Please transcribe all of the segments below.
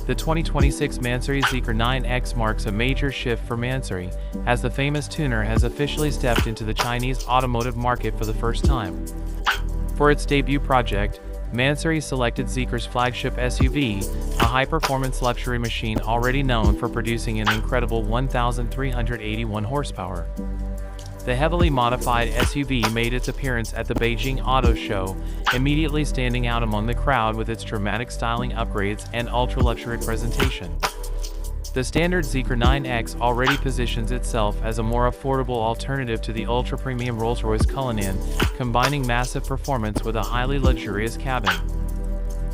The 2026 MANSORY Zeekr 9X marks a major shift for MANSORY, as the famous tuner has officially stepped into the Chinese automotive market for the first time. For its debut project, MANSORY selected Zeekr's flagship SUV, a high-performance luxury machine already known for producing an incredible 1,381 horsepower. The heavily modified SUV made its appearance at the Beijing Auto Show, immediately standing out among the crowd with its dramatic styling upgrades and ultra-luxury presentation. The standard Zeekr 9X already positions itself as a more affordable alternative to the ultra-premium Rolls-Royce Cullinan, combining massive performance with a highly luxurious cabin.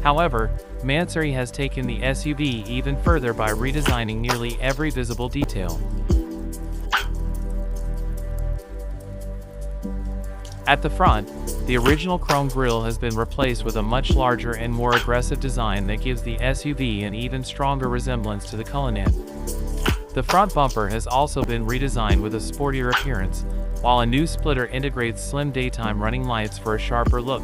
However, MANSORY has taken the SUV even further by redesigning nearly every visible detail. At the front, the original chrome grille has been replaced with a much larger and more aggressive design that gives the SUV an even stronger resemblance to the Cullinan. The front bumper has also been redesigned with a sportier appearance, while a new splitter integrates slim daytime running lights for a sharper look.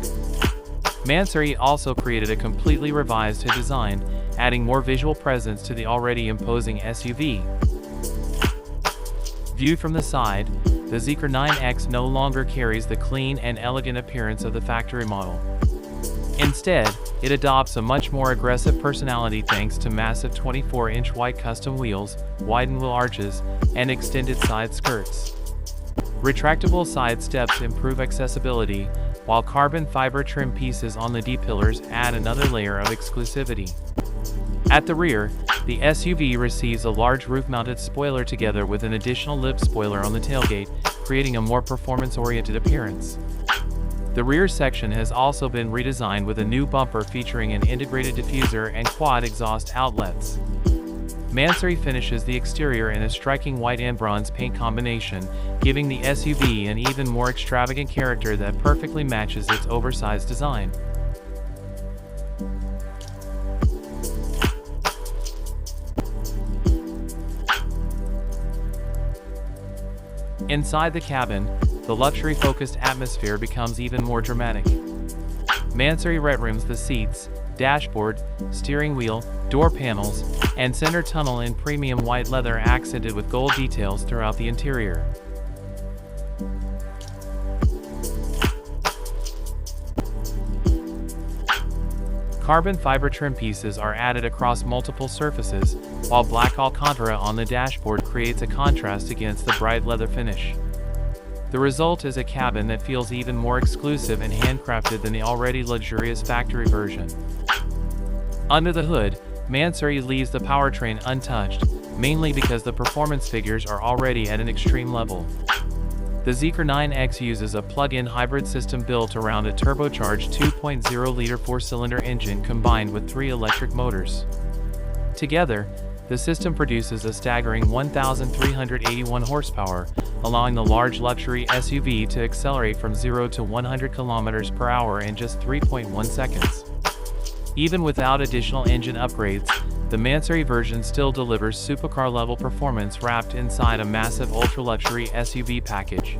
MANSORY also created a completely revised hood design, adding more visual presence to the already imposing SUV. Viewed from the side, the Zeekr 9X no longer carries the clean and elegant appearance of the factory model. Instead, it adopts a much more aggressive personality thanks to massive 24-inch white custom wheels, widened wheel arches, and extended side skirts. Retractable side steps improve accessibility, while carbon fiber trim pieces on the D-pillars add another layer of exclusivity. At the rear, the SUV receives a large roof-mounted spoiler together with an additional lip spoiler on the tailgate, creating a more performance-oriented appearance. The rear section has also been redesigned with a new bumper featuring an integrated diffuser and quad exhaust outlets. MANSORY finishes the exterior in a striking white and bronze paint combination, giving the SUV an even more extravagant character that perfectly matches its oversized design. Inside the cabin, the luxury-focused atmosphere becomes even more dramatic. MANSORY red-rims the seats, dashboard, steering wheel, door panels, and center tunnel in premium white leather accented with gold details throughout the interior. Carbon fiber trim pieces are added across multiple surfaces, while black Alcantara on the dashboard creates a contrast against the bright leather finish. The result is a cabin that feels even more exclusive and handcrafted than the already luxurious factory version. Under the hood, MANSORY leaves the powertrain untouched, mainly because the performance figures are already at an extreme level. The Zeekr 9X uses a plug-in hybrid system built around a turbocharged 2.0-liter four-cylinder engine combined with 3 electric motors. Together, the system produces a staggering 1,381 horsepower, allowing the large luxury SUV to accelerate from 0 to 100 km per hour in just 3.1 seconds. Even without additional engine upgrades, the MANSORY version still delivers supercar-level performance wrapped inside a massive ultra-luxury SUV package.